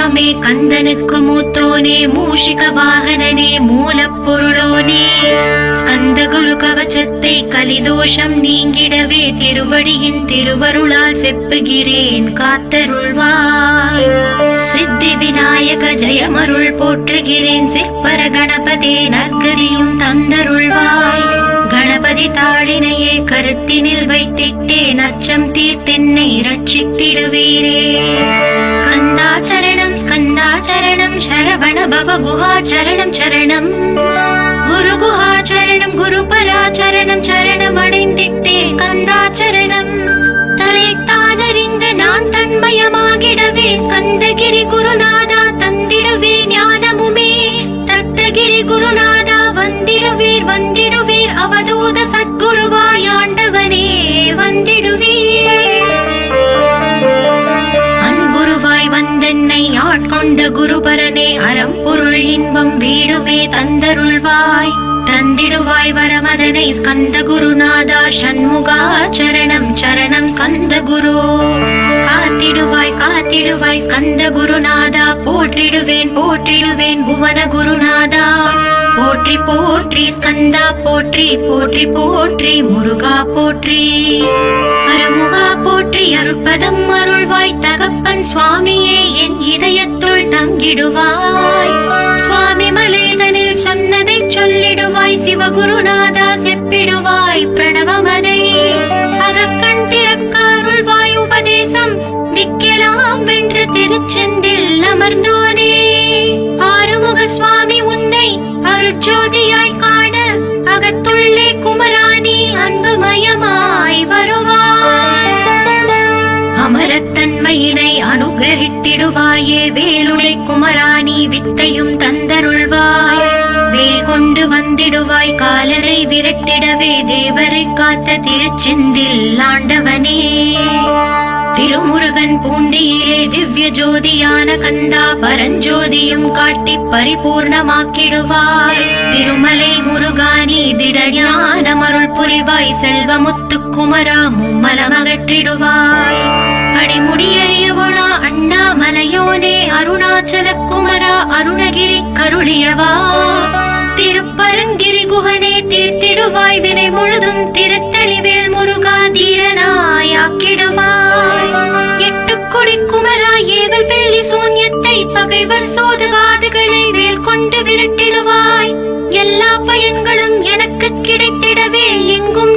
தெய்வமே கந்தனுக்கு மூத்தோனே மூஷிக வாகனனே மூலப்பொருளோனே ஸ்கந்த குரு கவச்சத்தை கலிதோஷம் நீங்கிடவே திருவடியின் திருவருளால் செப்புகிறேன் காத்தருள்வாய். சித்தி விநாயக ஜெயமருள் போற்றுகிறேன் சிற்பர கணபதே நற்கதியும் தந்தருள்வாய். கணபதி தாளினையே கருத்தினில் வைத்திட்டேன் அச்சம் தீர்த்தென்னை ரட்சித்திடுவீரே. ஸ்கந்தாச்சரணம் ஸ்கந்தாச்சரணம் சரவண பவ குஹாச்சரணம் சரணம் குரு குஹாச்சரணம் குரு பராச்சரணம் சரணம் அடைந்திட்டே ஸ்கந்தாச்சரணம். தரைத்தானறிந்த நான் தன்மயமாகிடவே ஸ்கந்தகிரி குருநாதா தந்திடுவே ஞானமுமே. தத்தகிரி குருநாதா வந்திடுவீர் வந்திடுவீர் அவதூத சத்குருவாய் ஆண்டவனே வந்திடுவீர். அன்புருவாய் வந்தென்னை ஆட்கொண்ட குருபரனே அறம்பொருள் இன்பம் வீடுமே தந்தருள்வாய். தந்திடுவாய் வரமதனை ஸ்கந்த குருநாதா ஷண்முகா சரணம் சரணம் ஸ்கந்த குரு. காத்திடுவாய் காத்திடுவாய் ஸ்கந்த குருநாதா போற்றிடுவேன் போற்றிடுவேன் புவன குருநாதா. போற்றி போற்றி ஸ்கந்தா போற்றி போற்றி போற்றி முருகா போற்றி. அருமுகா போற்றி அருட்பதம் அருள்வாய் தகப்பன் சுவாமியே என் இதயத்துள் தங்கிடுவாய். சுவாமி மலேதனில் சொன்னதை சொல்லிடுவாய் சிவகுருநாதா செப்பிடுவாய் பிரணவமதை. அகக்கண் திறக்க அருள்வாய் உபதேசம் திக்கலாம் வென்று திருச்செந்தில் அமர்ந்தோனே. ஆறுமுக சுவாமி உன்னை அருட்ஜோதியாய் காண அகத்துள்ளே குமராணி அன்புமயமாய் வருவாய். அமரத்தன்மையினை அனுகிரகித்திடுவாயே வேலுளை குமராணி வித்தையும் தந்தருள்வாய். வேல் கொண்டு வந்திடுவாய் காலரை விரட்டிடவே தேவரை காத்த திருச்செந்தில் ஆண்டவனே. திருமுருகன் பூண்டியிலே திவ்ய ஜோதியான கந்தா பரஞ்சோதியும் காட்டி பரிபூர்ணமாக்கிடுவாய். திருமலை முருகானி திடஞானமருள் புரிவாய் செல்வமுத்து குமரா மும்மலமகற்றிடுவாய். அடிமுடியறியவளா அண்ணாமலையோனே அருணாச்சல குமரா அருணகிரி கருளியவா. திருப்பரங்கிரி குஹனே தீர்த்திடுவாய் வினை முழுதும் திருத்தணிவேல் முருகா தீரனாய் ஆக்கிடுவாய். எட்டுக்குடி குமரா ஏவல் பெல்லி சூன்யத்தை பகைவர் சோதவாதுகளை வேல் கொண்டு விரட்டிடுவாய். எல்லா பயன்களும் எனக்கு கிடைத்திடவே எங்கும்